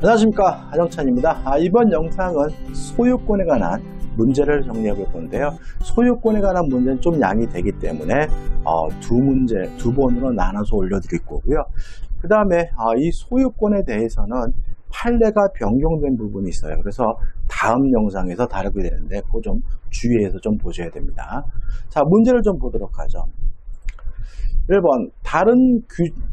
안녕하십니까, 하정찬입니다. 이번 영상은 소유권에 관한 문제를 정리해 볼 건데요. 소유권에 관한 문제는 좀 양이 되기 때문에 두 번으로 나눠서 올려드릴 거고요. 그 다음에 이 소유권에 대해서는 판례가 변경된 부분이 있어요. 그래서 다음 영상에서 다루게 되는데 그거 좀 주의해서 좀 보셔야 됩니다. 자, 문제를 좀 보도록 하죠. 1번,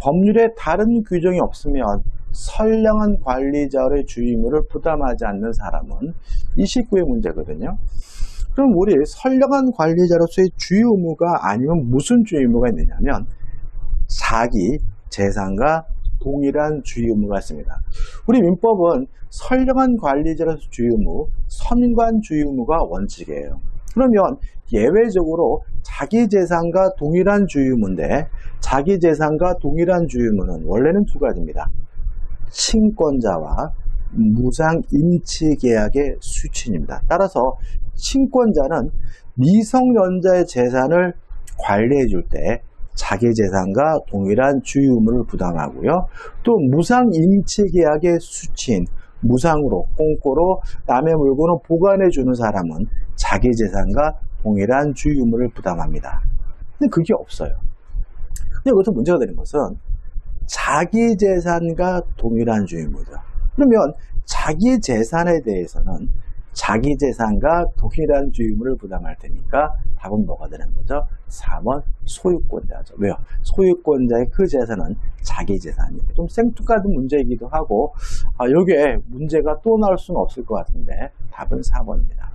법률에 다른 규정이 없으면 선량한 관리자의 주의무를 부담하지 않는 사람은 29의 문제거든요. 그럼 우리 선량한 관리자로서의 주의 의무가 아니면 무슨 주의 의무가 있느냐면 자기 재산과 동일한 주의 의무가 있습니다. 우리 민법은 선량한 관리자로서 주의 의무, 선관 주의 의무가 원칙이에요. 그러면 예외적으로 자기 재산과 동일한 주의 의무인데 자기 재산과 동일한 주의 의무는 원래는 두 가지입니다. 친권자와 무상 임치 계약의 수취입니다. 따라서 친권자는 미성년자의 재산을 관리해 줄 때 자기 재산과 동일한 주의 의무를 부담하고요. 또 무상 임치 계약의 수취인 무상으로 꽁꼬로 남의 물건을 보관해 주는 사람은 자기 재산과 동일한 주의 의무를 부담합니다. 근데 그게 없어요. 근데 여기서 문제가 되는 것은 자기 재산과 동일한 주의 의무죠. 그러면 자기 재산에 대해서는 자기 재산과 동일한 주의 의무를 부담할 테니까 답은 뭐가 되는 거죠? 4번 소유권자죠. 왜요? 소유권자의 그 재산은 자기 재산이에요. 좀 생뚱맞은 문제이기도 하고 여기에 문제가 또 나올 수는 없을 것 같은데 답은 4번입니다.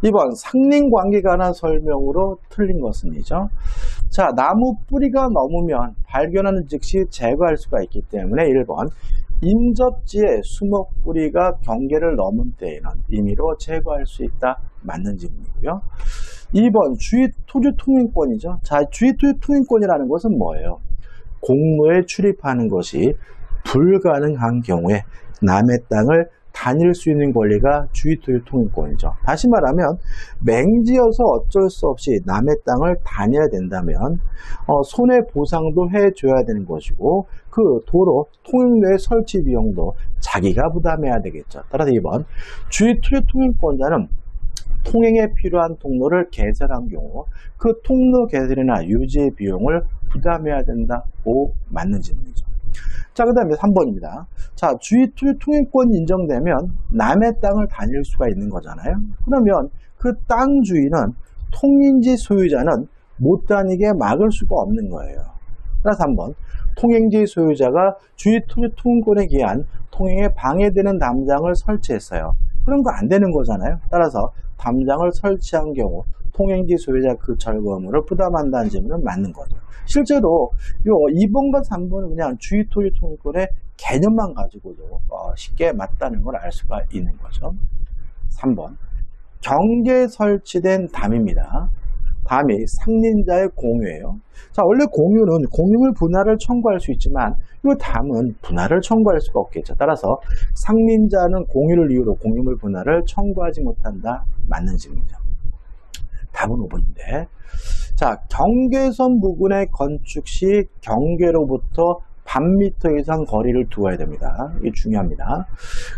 2번 상린관계에 관한 설명으로 틀린 것은이죠. 자, 나무 뿌리가 넘으면 발견하는 즉시 제거할 수가 있기 때문에 1번 인접지에 수목 뿌리가 경계를 넘은 때에는 임의로 제거할 수 있다. 맞는 질문이고요. 2번 주의토지 통행권이죠. 자, 주의토지 통행권이라는 것은 뭐예요? 공무에 출입하는 것이 불가능한 경우에 남의 땅을 다닐 수 있는 권리가 주의토지 통행권이죠. 다시 말하면 맹지여서 어쩔 수 없이 남의 땅을 다녀야 된다면 손해보상도 해줘야 되는 것이고 그 도로 통행로의 설치 비용도 자기가 부담해야 되겠죠. 따라서 2번 주의토지 통행권자는 통행에 필요한 통로를 개설한 경우 그 통로 개설이나 유지 비용을 부담해야 된다고 맞는 질문이죠. 자, 그 다음에 3번입니다. 자, 주의토지 통행권이 인정되면 남의 땅을 다닐 수가 있는 거잖아요. 그러면 그 땅 주인은 통행지 소유자는 못 다니게 막을 수가 없는 거예요. 따라서 3번 통행지 소유자가 주의토지 통행권에 기한 통행에 방해되는 담장을 설치했어요. 그런 거 안 되는 거잖아요. 따라서 담장을 설치한 경우 통행지 소유자 그 철거 의무를 부담한다는 질문은 맞는 거죠. 실제로 요 2번과 3번은 그냥 주의토지 통행권의 개념만 가지고도 쉽게 맞다는 걸 알 수가 있는 거죠. 3번 경계에 설치된 담입니다. 담이 상린자의 공유예요. 자, 원래 공유는 공유물 분할을 청구할 수 있지만 이 담은 분할을 청구할 수가 없겠죠. 따라서 상린자는 공유를 이유로 공유물 분할을 청구하지 못한다. 맞는 질문이죠. 답은 5번인데. 자, 경계선 부근의 건축 시 경계로부터 반미터 이상 거리를 두어야 됩니다. 이게 중요합니다.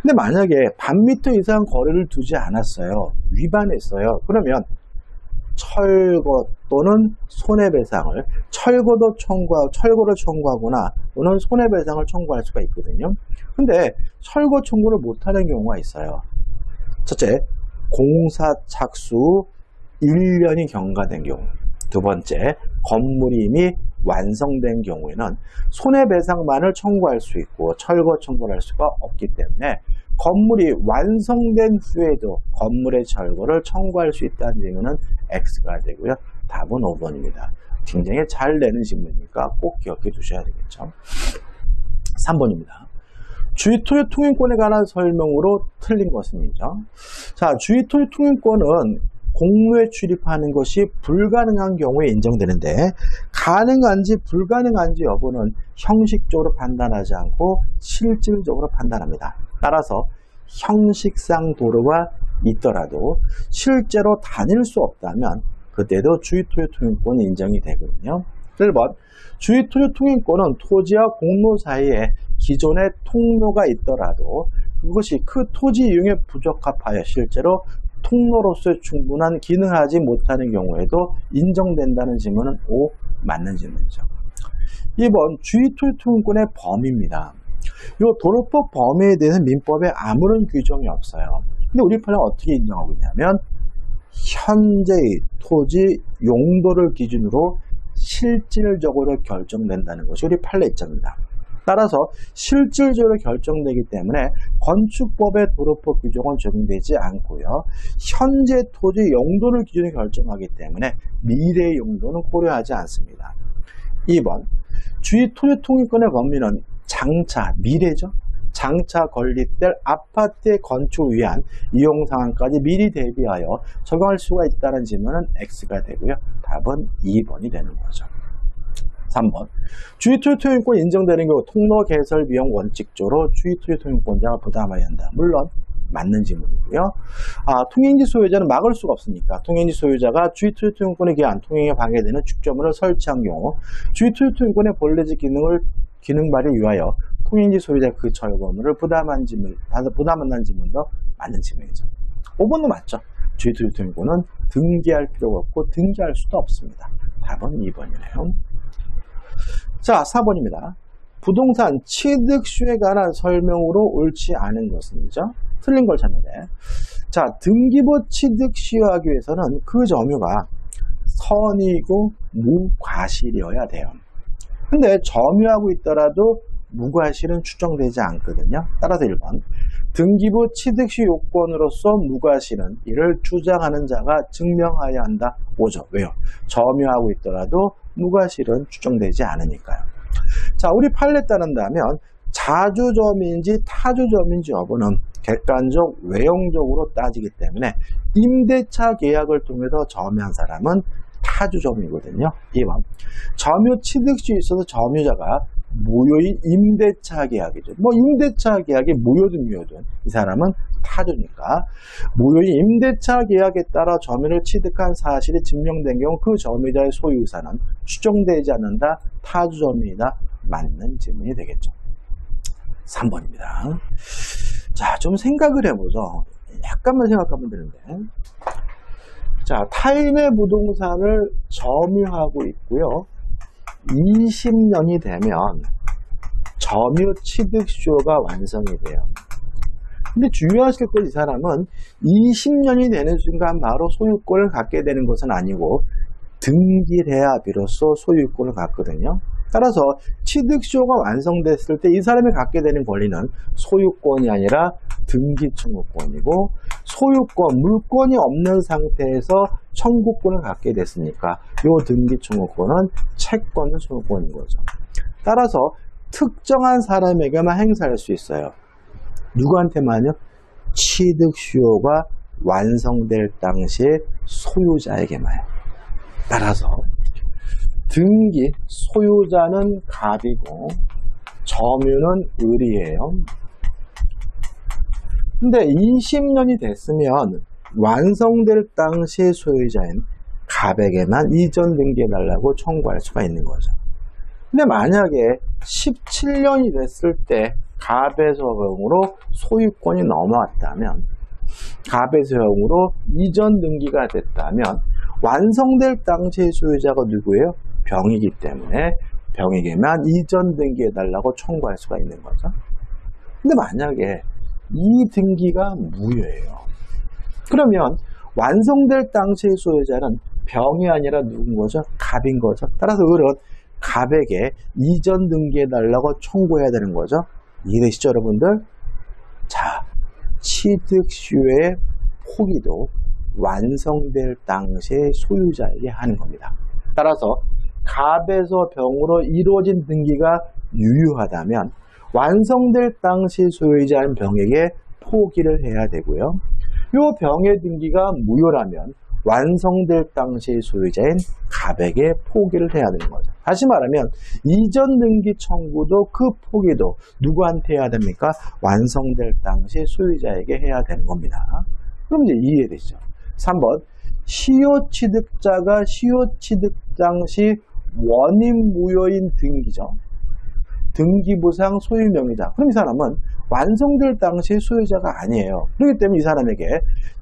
근데 만약에 반미터 이상 거리를 두지 않았어요. 위반했어요. 그러면 철거 또는 손해배상을 철거를 청구하거나 또는 손해배상을 청구할 수가 있거든요. 근데 철거 청구를 못하는 경우가 있어요. 첫째, 공사 착수 1년이 경과된 경우. 두 번째, 건물이 이미 완성된 경우에는 손해배상만을 청구할 수 있고 철거 청구를 할 수가 없기 때문에 건물이 완성된 후에도 건물의 철거를 청구할 수 있다는 질문은 X가 되고요. 답은 5번입니다. 굉장히 잘 내는 질문이니까 꼭 기억해 두셔야 되겠죠. 3번입니다. 주의토지 통행권에 관한 설명으로 틀린 것은이죠. 자, 주의토지 통행권은 공무에 출입하는 것이 불가능한 경우에 인정되는데 가능한지 불가능한지 여부는 형식적으로 판단하지 않고 실질적으로 판단합니다. 따라서 형식상 도로가 있더라도 실제로 다닐 수 없다면 그때도 주의토지 통행권이 인정이 되거든요. 1번 주의토지 통행권은 토지와 공로 사이에 기존의 통로가 있더라도 그것이 그 토지 이용에 부적합하여 실제로 통로로서 충분한 기능하지 못하는 경우에도 인정된다는 질문은 O, 맞는 질문이죠. 2번 주의토지통행권의 범위입니다. 이 도로법 범위에 대해서는 민법에 아무런 규정이 없어요. 근데 우리 판례는 어떻게 인정하고 있냐면 현재의 토지 용도를 기준으로 실질적으로 결정된다는 것이 우리 판례 입장입니다. 따라서 실질적으로 결정되기 때문에 건축법의 도로법 규정은 적용되지 않고요. 현재 토지 용도를 기준으로 결정하기 때문에 미래의 용도는 고려하지 않습니다. 2번 주의 토지 통일권의 범위는 장차, 미래죠. 장차 건립될 아파트의 건축을 위한 이용 상황까지 미리 대비하여 적용할 수가 있다는 질문은 X가 되고요. 답은 2번이 되는 거죠. 3번 주의토지통행권 인정되는 경우 통로 개설 비용 원칙적으로 주의토지통행권자가 부담해야 한다. 물론 맞는 질문이고요. 통행지 소유자는 막을 수가 없으니까 통행지 소유자가 주의토지통행권에 기한 통행에 방해되는 축조물을 설치한 경우 주의토지통행권의 본래적 기능 발휘를 위하여 통행지 소유자 그 철거물을 부담한다는 질문도 맞는 질문이죠. 5번도 맞죠. 주의토지통행권은 등기할 필요가 없고 등기할 수도 없습니다. 답은 2번이네요. 자, 4번입니다. 부동산 취득시효에 관한 설명으로 옳지 않은 것은이죠. 틀린 걸 찾는데, 자, 등기부 취득시효하기 위해서는 그 점유가 선이고 무과실이어야 돼요. 근데 점유하고 있더라도 무과실은 추정되지 않거든요. 따라서 1번 등기부 취득시 요건으로서 무과실은 이를 주장하는 자가 증명하여야 한다. 5죠. 왜요? 점유하고 있더라도 무과실은 추정되지 않으니까요. 자, 우리 판례에 따른다면 자주점인지 타주점인지 여부는 객관적 외형적으로 따지기 때문에 임대차 계약을 통해서 점유한 사람은 타주점이거든요. 2번 점유 취득시에 있어서 점유자가 무효인 임대차 계약이죠. 임대차 계약이 무효든 무효든 이 사람은 타주니까 무효인 임대차 계약에 따라 점유를 취득한 사실이 증명된 경우 그 점유자의 소유사는 추정되지 않는다. 타주점이다. 맞는 질문이 되겠죠. 3번입니다. 자, 좀 생각을 해보죠. 약간만 생각하면 되는데, 자, 타인의 부동산을 점유하고 있고요. 20년이 되면 점유 취득시효가 완성이 돼요. 근데 주의하실 것, 이 사람은 20년이 되는 순간 바로 소유권을 갖게 되는 것은 아니고 등기를 해야 비로소 소유권을 갖거든요. 따라서 취득시효가 완성됐을 때 이 사람이 갖게 되는 권리는 소유권이 아니라 등기청구권이고, 소유권, 물권이 없는 상태에서 청구권을 갖게 됐으니까 이 등기청구권은 채권 소유권인 거죠. 따라서 특정한 사람에게만 행사할 수 있어요. 누구한테만요? 취득시효가 완성될 당시에 소유자에게만. 따라서 등기, 소유자는 갑이고 점유는 을이에요. 근데 20년이 됐으면 완성될 당시의 소유자인 갑에게만 이전 등기해달라고 청구할 수가 있는 거죠. 근데 만약에 17년이 됐을 때 갑의 소형으로 소유권이 넘어왔다면, 갑의 소형으로 이전 등기가 됐다면 완성될 당시의 소유자가 누구예요? 병이기 때문에 병에게만 이전 등기해달라고 청구할 수가 있는 거죠. 근데 만약에 이 등기가 무효예요. 그러면 완성될 당시의 소유자는 병이 아니라 누군 거죠? 갑인 거죠. 따라서 을은 갑에게 이전 등기해달라고 청구해야 되는 거죠. 이해되시죠, 여러분들? 자, 취득시효의 포기도 완성될 당시의 소유자에게 하는 겁니다. 따라서 갑에서 병으로 이루어진 등기가 유효하다면 완성될 당시 소유자인 병에게 포기를 해야 되고요. 이 병의 등기가 무효라면 완성될 당시 소유자인 갑에게 포기를 해야 되는 거죠. 다시 말하면 이전 등기 청구도 그 포기도 누구한테 해야 됩니까? 완성될 당시 소유자에게 해야 되는 겁니다. 그럼 이제 이해되시죠? 3번 시효 취득자가 시효 취득 당시 원인 무효인 등기죠. 등기부상 소유명의자. 그럼 이 사람은 완성될 당시 소유자가 아니에요. 그렇기 때문에 이 사람에게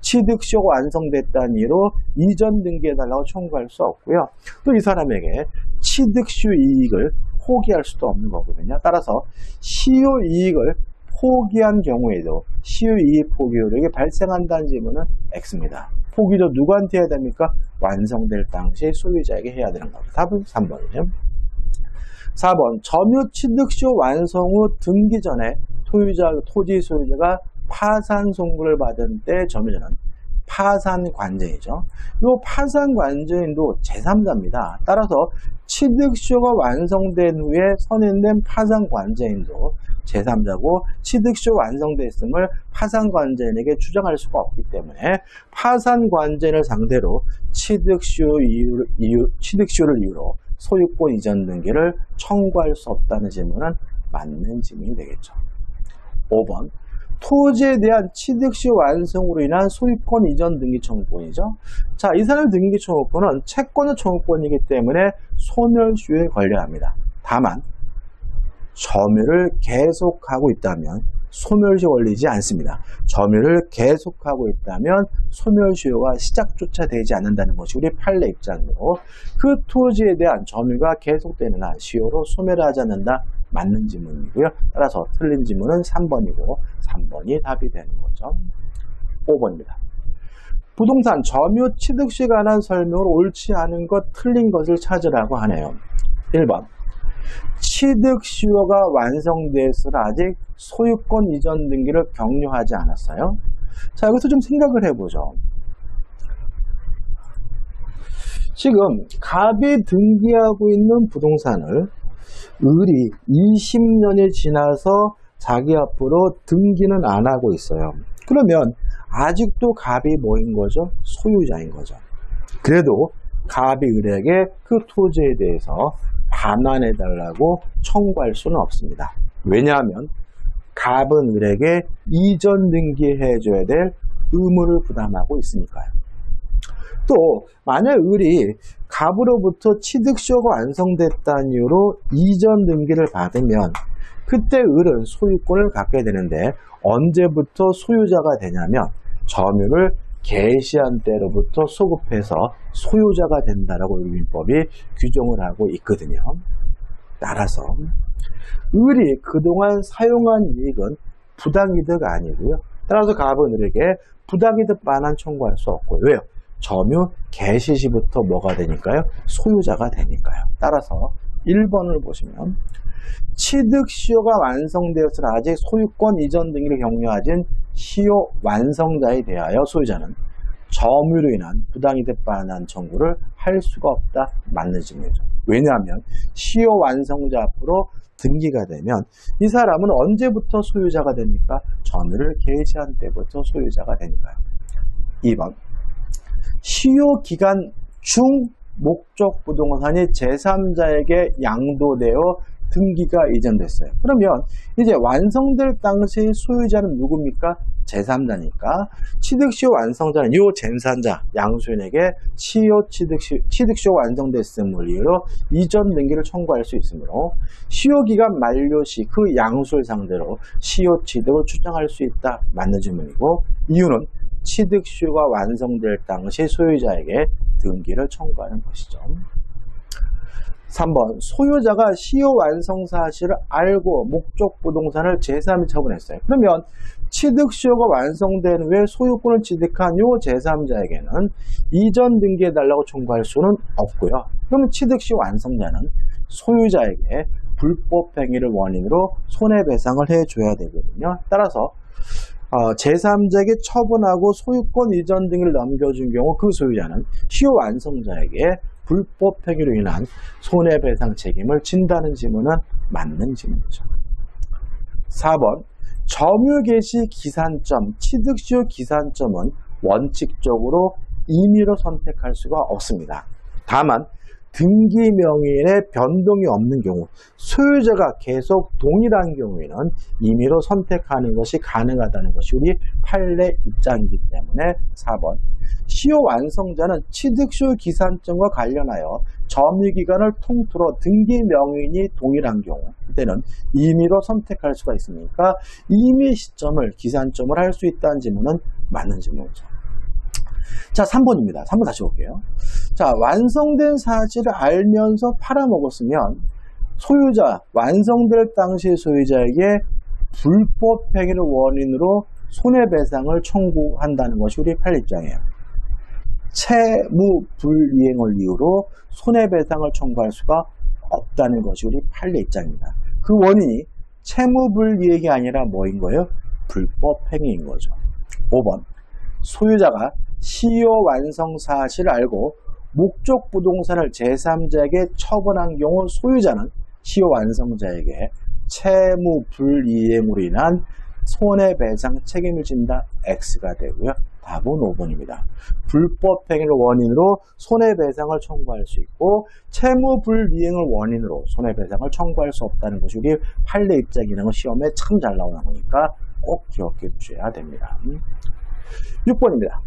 취득시효가 완성됐다는 이유로 이전 등기해달라고 청구할 수 없고요. 또 이 사람에게 취득시효 이익을 포기할 수도 없는 거거든요. 따라서 시효 이익을 포기한 경우에도 시효 이익 포기 효력이 발생한다는 질문은 X입니다. 포기도 누구한테 해야 됩니까? 완성될 당시 소유자에게 해야 되는 겁니다. 답은 3번이죠. 4번 점유 취득시효 완성 후 등기 전에 토지 소유자가 파산 송구를 받은 때 점유자는 파산관제이죠. 이 파산관제인도 제3자입니다. 따라서 취득시효가 완성된 후에 선임된 파산관제인도 제3자고 취득시효 완성됐음을 파산관제인에게 주장할 수가 없기 때문에 파산관제인을 상대로 취득시효를 이유로 소유권 이전 등기를 청구할 수 없다는 질문은 맞는 질문이 되겠죠. 5번 토지에 대한 취득시효 완성으로 인한 소유권 이전 등기 청구권이죠. 자, 이 사람의 등기 청구권은 채권의 청구권이기 때문에 소멸시효에 걸려야 합니다. 다만 점유를 계속하고 있다면 소멸시효 걸리지 않습니다. 점유를 계속하고 있다면 소멸시효가 시작조차 되지 않는다는 것이 우리 판례 입장으로 그 토지에 대한 점유가 계속되는 한 시효로 소멸하지 않는다. 맞는 질문이고요. 따라서 틀린 질문은 3번이고 3번이 답이 되는 거죠. 5번입니다. 부동산 점유 취득시에 관한 설명을 옳지 않은 것, 틀린 것을 찾으라고 하네요. 1번 취득시효가 완성됐을 아직 소유권 이전 등기를 격려하지 않았어요. 자, 여기서 좀 생각을 해보죠. 지금 갑이 등기하고 있는 부동산을 을이 20년이 지나서 자기 앞으로 등기는 안 하고 있어요. 그러면 아직도 갑이 뭐인 거죠? 소유자인 거죠. 그래도 갑이 을에게 그 토지에 대해서 반환해달라고 청구할 수는 없습니다. 왜냐하면 갑은 을에게 이전 등기해줘야 될 의무를 부담하고 있으니까요. 또 만약 을이 갑으로부터 취득시효가 완성됐다는 이유로 이전 등기를 받으면 그때 을은 소유권을 갖게 되는데 언제부터 소유자가 되냐면 점유를 개시한 때로부터 소급해서 소유자가 된다라고 민법이 규정을 하고 있거든요. 따라서 을이 그동안 사용한 이익은 부당이득 아니고요. 따라서 갑은 을에게 부당이득 반환 청구할 수 없고요. 왜요? 점유 개시 시부터 뭐가 되니까요? 소유자가 되니까요. 따라서 1번을 보시면 취득시효가 완성되었을 아직 소유권 이전 등기를 격려하진 시효 완성자에 대하여 소유자는 점유로 인한 부당이득 반환 청구를 할 수가 없다. 맞는 질문이죠. 왜냐하면 시효 완성자 앞으로 등기가 되면 이 사람은 언제부터 소유자가 됩니까? 점유를 개시한 때부터 소유자가 되니까요. 2번 시효 기간 중 목적 부동산이 제3자에게 양도되어 등기가 이전됐어요. 그러면 이제 완성될 당시 소유자는 누굽니까? 제3자니까 취득시효 완성자는 요 제3자 양수인에게 취득시효 완성됐음을 이유로 이전 등기를 청구할 수 있으므로 시효기간 만료 시 그 양수를 상대로 시효 취득을 주장할 수 있다. 맞는 질문이고 이유는 취득시효가 완성될 당시 소유자에게 등기를 청구하는 것이죠. 3번 소유자가 시효 완성 사실을 알고 목적 부동산을 제3이 처분했어요. 그러면 취득시효가 완성된 후에 소유권을 취득한 요 제3자에게는 이전 등기해달라고 청구할 수는 없고요. 그러면 취득시 완성자는 소유자에게 불법행위를 원인으로 손해배상을 해줘야 되거든요. 따라서 제3자에게 처분하고 소유권 이전 등을 넘겨준 경우 그 소유자는 시효 완성자에게 불법행위로 인한 손해배상 책임을 진다는 질문은 맞는 질문이죠. 4번 점유 개시 기산점, 취득시효 기산점은 원칙적으로 임의로 선택할 수가 없습니다. 다만 등기 명의인의 변동이 없는 경우 소유자가 계속 동일한 경우에는 임의로 선택하는 것이 가능하다는 것이 우리 판례 입장이기 때문에 4번 시효 완성자는 취득시효 기산점과 관련하여 점유기간을 통틀어 등기 명의인이 동일한 경우 때는 임의로 선택할 수가 있으니까 임의 시점을 기산점을 할 수 있다는 질문은 맞는 질문이죠. 자, 3번입니다. 3번 다시 볼게요. 자, 완성된 사실을 알면서 팔아먹었으면 소유자, 완성될 당시 소유자에게 불법 행위를 원인으로 손해배상을 청구한다는 것이 우리 판례 입장이에요. 채무 불이행을 이유로 손해배상을 청구할 수가 없다는 것이 우리 판례 입장입니다. 그 원인이 채무 불이행이 아니라 뭐인 거예요? 불법 행위인 거죠. 5번, 소유자가 시효 완성 사실을 알고 목적 부동산을 제3자에게 처분한 경우 소유자는 시효 완성자에게 채무 불이행으로 인한 손해배상 책임을 진다. X가 되고요. 답은 5번입니다. 불법 행위를 원인으로 손해배상을 청구할 수 있고 채무 불이행을 원인으로 손해배상을 청구할 수 없다는 것이 우리 판례 입장이라는 건 시험에 참 잘 나오는 거니까 꼭 기억해 두셔야 됩니다. 6번입니다.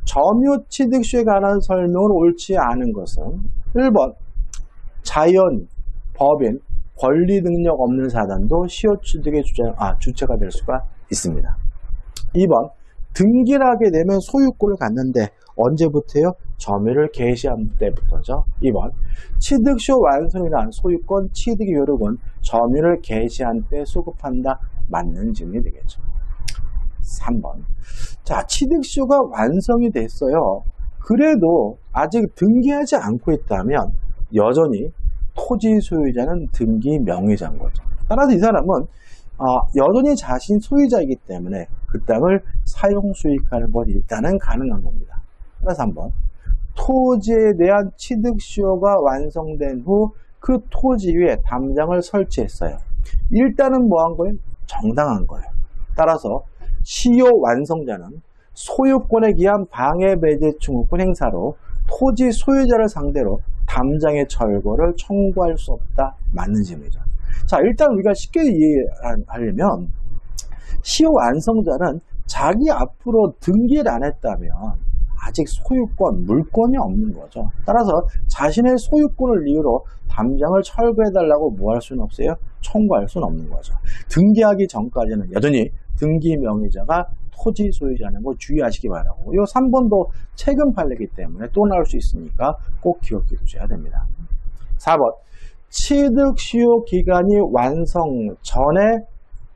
점유 취득시에 관한 설명은 옳지 않은 것은 1번 자연, 법인, 권리 능력 없는 사단도 시효 취득의 주체가 될 수가 있습니다. 2번 등기를 하게 되면 소유권을 갖는데 언제부터요? 점유를 개시한 때부터죠. 2번 취득시효 완성이란 소유권 취득의 효력은 점유를 개시한 때 수급한다. 맞는 질문이 되겠죠. 3번 자, 취득시효가 완성이 됐어요. 그래도 아직 등기하지 않고 있다면 여전히 토지 소유자는 등기 명의자인 거죠. 따라서 이 사람은 여전히 자신 소유자이기 때문에 그 땅을 사용 수익하는 건 일단은 가능한 겁니다. 따라서 한번 토지에 대한 취득시효가 완성된 후 그 토지 위에 담장을 설치했어요. 일단은 뭐 한 거예요? 정당한 거예요. 따라서 시효 완성자는 소유권에 기한 방해 배제 증후권 행사로 토지 소유자를 상대로 담장의 철거를 청구할 수 없다. 맞는 질문이죠. 자, 일단 우리가 쉽게 이해하려면 시효 완성자는 자기 앞으로 등기를 안 했다면 아직 소유권, 물권이 없는 거죠. 따라서 자신의 소유권을 이유로 담장을 철거해달라고 뭐 할 수는 없어요? 청구할 수는 없는 거죠. 등기하기 전까지는 여전히 등기 명의자가 토지 소유자라는 거 주의하시기 바라고. 이 3번도 최근 판례이기 때문에 또 나올 수 있으니까 꼭 기억해 두셔야 됩니다. 4번 취득시효 기간이 완성 전에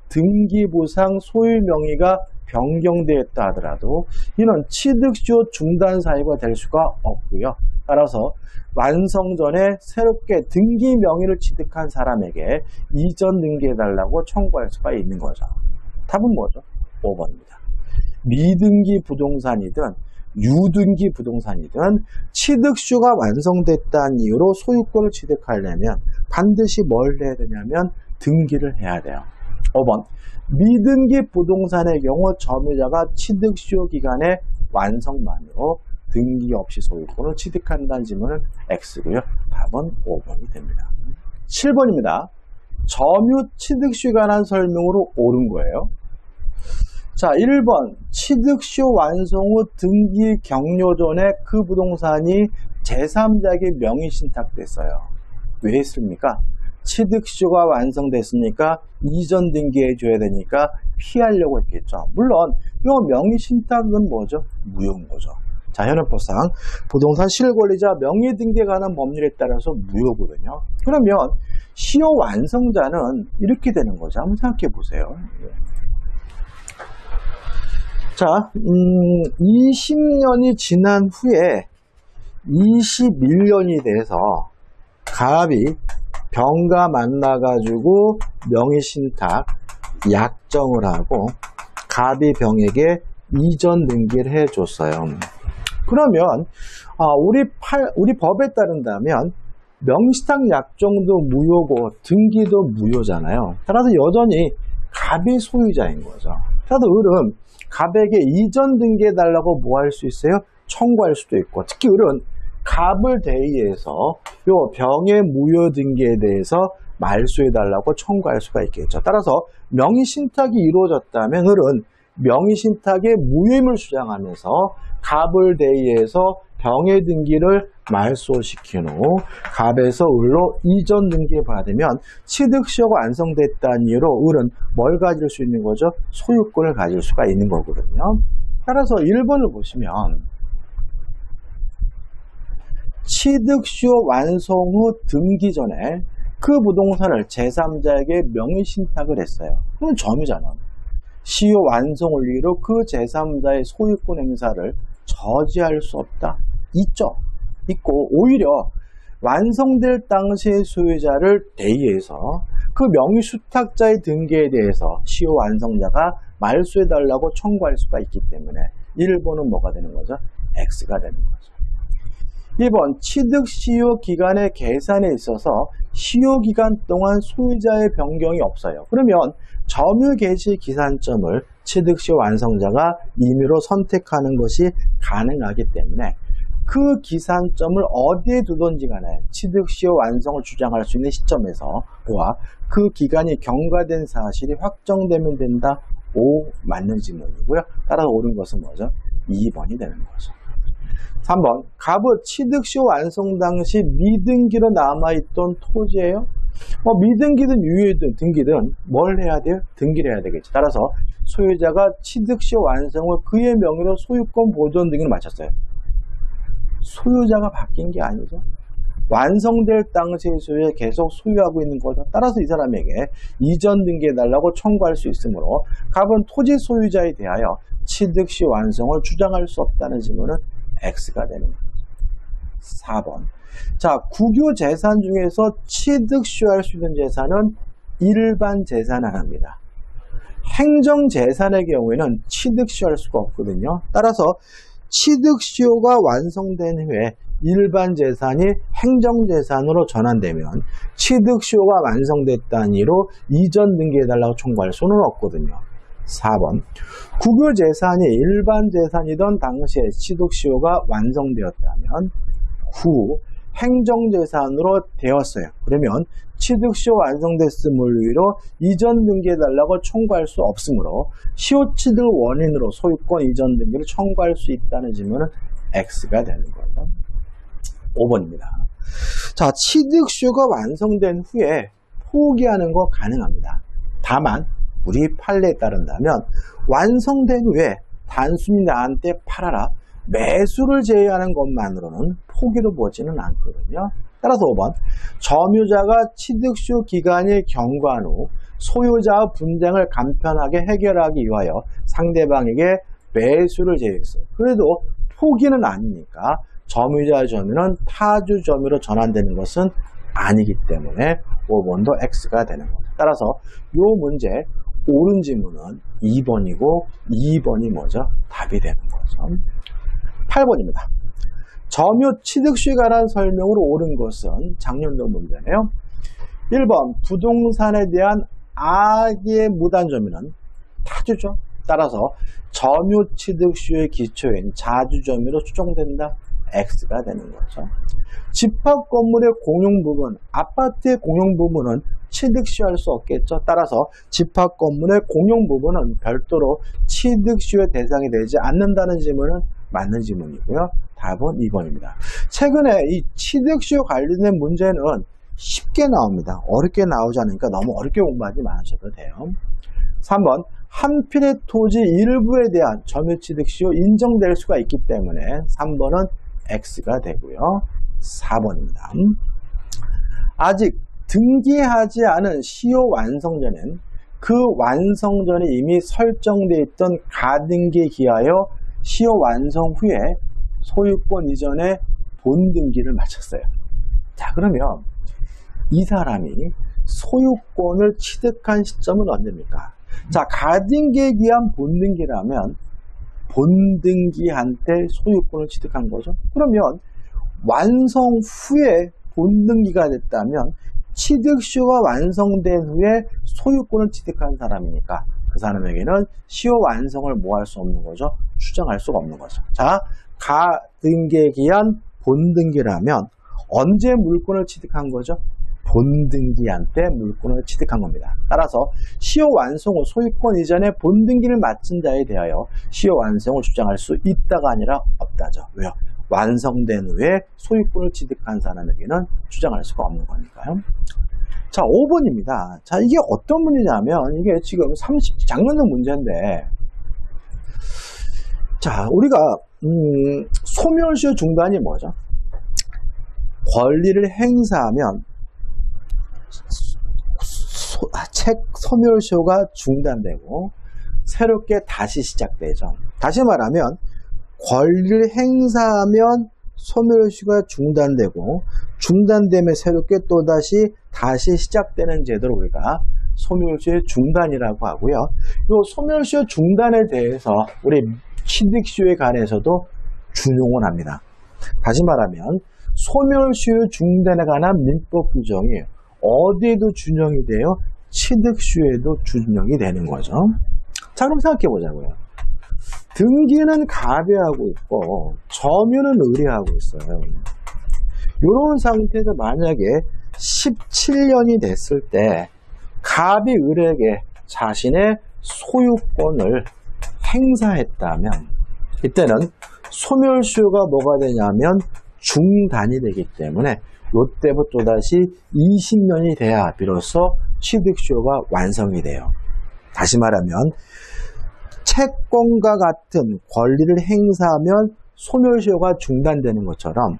등기부상 소유 명의가 변경되었다 하더라도 이는 취득시효 중단 사유가 될 수가 없고요. 따라서 완성 전에 새롭게 등기 명의를 취득한 사람에게 이전 등기해달라고 청구할 수가 있는 거죠. 답은 뭐죠? 5번입니다. 미등기 부동산이든 유등기 부동산이든 취득시효가 완성됐다는 이유로 소유권을 취득하려면 반드시 뭘 해야 되냐면 등기를 해야 돼요. 5번 미등기 부동산의 경우 점유자가 취득시효 기간의 완성만으로 등기 없이 소유권을 취득한다는 질문은 X고요. 답은 5번이 됩니다. 7번입니다. 점유 취득시효에 관한 설명으로 옳은 거예요. 자, 1번 취득시효 완성 후 등기 격려 전에 그 부동산이 제3자에게 명의신탁됐어요. 왜 했습니까? 취득시효가 완성됐으니까 이전 등기해줘야 되니까 피하려고 했겠죠. 물론 이 명의신탁은 뭐죠? 무효인 거죠. 자, 현행법상 부동산 실권리자 명의등기에 관한 법률에 따라서 무효거든요. 그러면 시효 완성자는 이렇게 되는 거죠. 한번 생각해 보세요. 자, 20년이 지난 후에 21년이 돼서 갑이 병과 만나가지고 명의신탁 약정을 하고 갑이 병에게 이전 등기를 해줬어요. 그러면 우리 법에 따른다면 명의신탁 약정도 무효고 등기도 무효잖아요. 따라서 여전히 갑이 소유자인 거죠. 따라서 을은 갑에게 이전 등기해달라고 뭐 할 수 있어요? 청구할 수도 있고, 특히 을은 갑을 대의해서 요 병의 무효 등기에 대해서 말소해달라고 청구할 수가 있겠죠. 따라서 명의신탁이 이루어졌다면 을은 명의신탁의 무효임을 주장하면서 갑을 대의해서 병의 등기를 말소시킨 후 갑에서 을로 이전 등기를 받으면 취득시효가 완성됐다는 이유로 을은 뭘 가질 수 있는 거죠? 소유권을 가질 수가 있는 거거든요. 따라서 1번을 보시면 취득시효 완성 후 등기 전에 그 부동산을 제3자에게 명의신탁을 했어요. 그럼 점유자는 시효 완성을 이유로 그 제3자의 소유권 행사를 저지할 수 없다. 있고 오히려 완성될 당시의 소유자를 대의해서 그 명의수탁자의 등기에 대해서 시효 완성자가 말소해달라고 청구할 수가 있기 때문에 1번은 뭐가 되는 거죠? X가 되는 거죠. 2번 취득시효 기간의 계산에 있어서 시효기간 동안 소유자의 변경이 없어요. 그러면 점유 개시 기산점을 취득시효 완성자가 임의로 선택하는 것이 가능하기 때문에 그 기산점을 어디에 두든지 간에 취득시효 완성을 주장할 수 있는 시점에서와 그 기간이 경과된 사실이 확정되면 된다. O 맞는 질문이고요. 따라서 옳은 것은 뭐죠? 2번이 되는 거죠. 3번 갑은 취득시효 완성 당시 미등기로 남아있던 토지예요. 미등기든 유예든 등기든 뭘 해야 돼요? 등기를 해야 되겠죠. 따라서 소유자가 취득시효 완성을 그의 명의로 소유권 보존 등기를 마쳤어요. 소유자가 바뀐 게 아니죠. 완성될 당시의 소유에 계속 소유하고 있는 거죠. 따라서 이 사람에게 이전 등기해달라고 청구할 수 있으므로 갑은 토지 소유자에 대하여 취득시 완성을 주장할 수 없다는 질문은 X가 되는 거죠. 4번. 자, 국유 재산 중에서 취득시효할 수 있는 재산은 일반 재산 하나입니다. 행정 재산의 경우에는 취득시효할 수가 없거든요. 따라서 취득시효가 완성된 후에 일반 재산이 행정재산으로 전환되면 취득시효가 완성됐다는 이유로 이전 등기해달라고 청구할 수는 없거든요. 4번 국유재산이 일반 재산이던 당시에 취득시효가 완성되었다면 후 행정재산으로 되었어요. 그러면 취득시효 완성됐음을 이유로 이전 등기해달라고 청구할 수 없으므로 시효취득 원인으로 소유권 이전 등기를 청구할 수 있다는 질문은 X가 되는 거죠. 5번입니다. 자, 취득시효가 완성된 후에 포기하는 거 가능합니다. 다만 우리 판례에 따른다면 완성된 후에 단순히 나한테 팔아라 매수를 제외하는 것만으로는 포기로 보지는 않거든요. 따라서 5번 점유자가 취득시효 기간이 경과한 후 소유자와 분쟁을 간편하게 해결하기 위하여 상대방에게 매수를 제외했어요. 그래도 포기는 아니니까 점유자의 점유는 타주 점유로 전환되는 것은 아니기 때문에 5번도 X가 되는 거죠. 따라서 이 문제 옳은 질문은 2번이고 2번이 뭐죠? 답이 되는 거죠. 8번입니다. 점유 취득시효에 관한 설명으로 옳은 것은 작년도 문제네요. 1번 부동산에 대한 악의 무단 점유는 타주죠. 따라서 점유 취득시효의 기초인 자주 점유로 추정된다. X가 되는 거죠. 집합 건물의 공용 부분, 아파트의 공용 부분은 취득시효할 수 없겠죠. 따라서 집합 건물의 공용 부분은 별도로 취득시효의 대상이 되지 않는다는 질문은 맞는 질문이고요. 답은 2번입니다. 최근에 이 취득시효 관련된 문제는 쉽게 나옵니다. 어렵게 나오지 않으니까 너무 어렵게 공부하지 마셔도 돼요. 3번 한 필의 토지 일부에 대한 점유취득시효 인정될 수가 있기 때문에 3번은 X가 되고요. 4번입니다. 아직 등기하지 않은 시효 완성 전엔 그 완성 전에 이미 설정되어 있던 가등기에 기하여 시효 완성 후에 소유권 이전에 본등기를 마쳤어요. 자, 그러면 이 사람이 소유권을 취득한 시점은 언제입니까? 자, 가등기에 기한 본등기라면 본등기한테 소유권을 취득한 거죠. 그러면 완성 후에 본등기가 됐다면 취득시효가 완성된 후에 소유권을 취득한 사람이니까 그 사람에게는 시효 완성을 뭐 할 수 없는 거죠? 추정할 수가 없는 거죠. 자, 가등기에 기한 본등기라면 언제 물권을 취득한 거죠? 본등기한테 물권을 취득한 겁니다. 따라서 시효 완성 후 소유권 이전에 본등기를 마친 자에 대하여 시효 완성을 주장할 수 있다가 아니라 없다죠. 왜요? 완성된 후에 소유권을 취득한 사람에게는 주장할 수가 없는 거니까요. 자, 5번입니다. 자, 이게 어떤 문제냐면 이게 지금 30작년도 문제인데, 자, 우리가 소멸시효 중단이 뭐죠? 권리를 행사하면 책 소멸시효가 중단되고 새롭게 다시 시작되죠. 다시 말하면 권리를 행사하면 소멸시효가 중단되고 중단되면 새롭게 다시 시작되는 제도를 우리가 소멸시효 중단이라고 하고요. 이 소멸시효 중단에 대해서 우리 취득시효에 관해서도 준용을 합니다. 다시 말하면 소멸시효 중단에 관한 민법 규정이 어디에도 준용이 돼요? 취득시효에도 준용이 되는 거죠. 자, 그럼 생각해 보자고요. 등기는 가배하고 있고 점유는 의뢰하고 있어요. 이런 상태에서 만약에 17년이 됐을 때 갑이 을에게 자신의 소유권을 행사했다면 이때는 소멸시효가 뭐가 되냐면 중단이 되기 때문에 이때부터 또다시 20년이 돼야 비로소 취득시효가 완성이 돼요. 다시 말하면 채권과 같은 권리를 행사하면 소멸시효가 중단되는 것처럼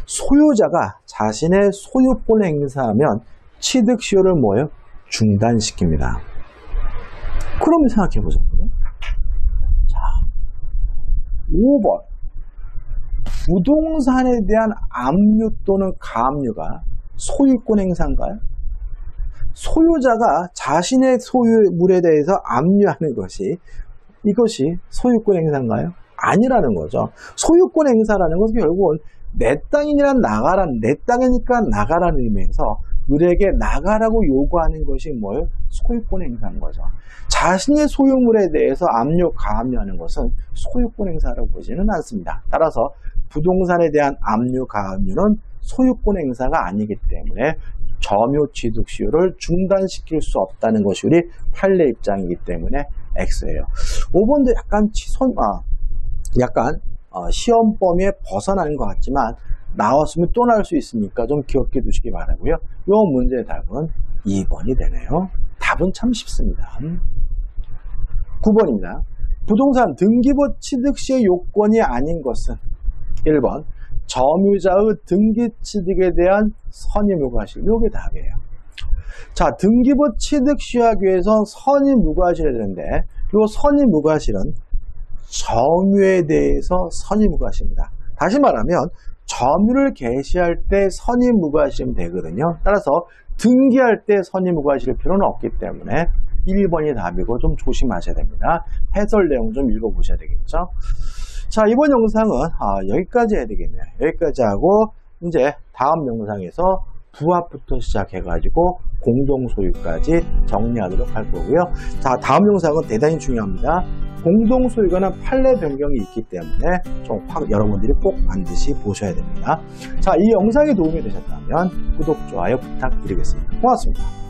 소유자가 자신의 소유권을 행사하면 취득시효를 뭐예요? 중단시킵니다. 그러면 생각해 보자고요. 자, 5번. 부동산에 대한 압류 또는 가압류가 소유권 행사인가요? 소유자가 자신의 소유물에 대해서 압류하는 이것이 소유권 행사인가요? 아니라는 거죠. 소유권 행사라는 것은 결국은 내 땅이니까 나가라는 의미에서 을에게 나가라고 요구하는 것이 뭐예요? 소유권 행사인 거죠. 자신의 소유물에 대해서 압류, 가압류하는 것은 소유권 행사라고 보지는 않습니다. 따라서 부동산에 대한 압류, 가압류는 소유권 행사가 아니기 때문에 점유 취득시효를 중단시킬 수 없다는 것이 우리 판례 입장이기 때문에 X예요. 5번도 약간 시험 범위에 벗어나는 것 같지만 나왔으면 또 나올 수 있으니까 좀 기억해 두시기 바라고요. 이 문제의 답은 2번이 되네요. 답은 참 쉽습니다. 9번입니다. 부동산 등기부 취득시의 요건이 아닌 것은 1번 점유자의 등기 취득에 대한 선의무과실. 이게 답이에요. 자, 등기부 취득시하기 위해서 선의무과실이 되는데 이 선의무과실은 점유에 대해서 선의무과실입니다. 다시 말하면 점유를 개시할 때 선의무과실이면 되거든요. 따라서 등기할 때 선의무과실 필요는 없기 때문에 1번이 답이고 좀 조심하셔야 됩니다. 해설 내용 좀 읽어보셔야 되겠죠. 자, 이번 영상은 여기까지 해야 되겠네요. 여기까지 하고 이제 다음 영상에서 부합부터 시작해가지고 공동소유까지 정리하도록 할 거고요. 자, 다음 영상은 대단히 중요합니다. 공동소유가는 판례 변경이 있기 때문에 여러분들이 꼭 반드시 보셔야 됩니다. 자, 이 영상이 도움이 되셨다면 구독, 좋아요 부탁드리겠습니다. 고맙습니다.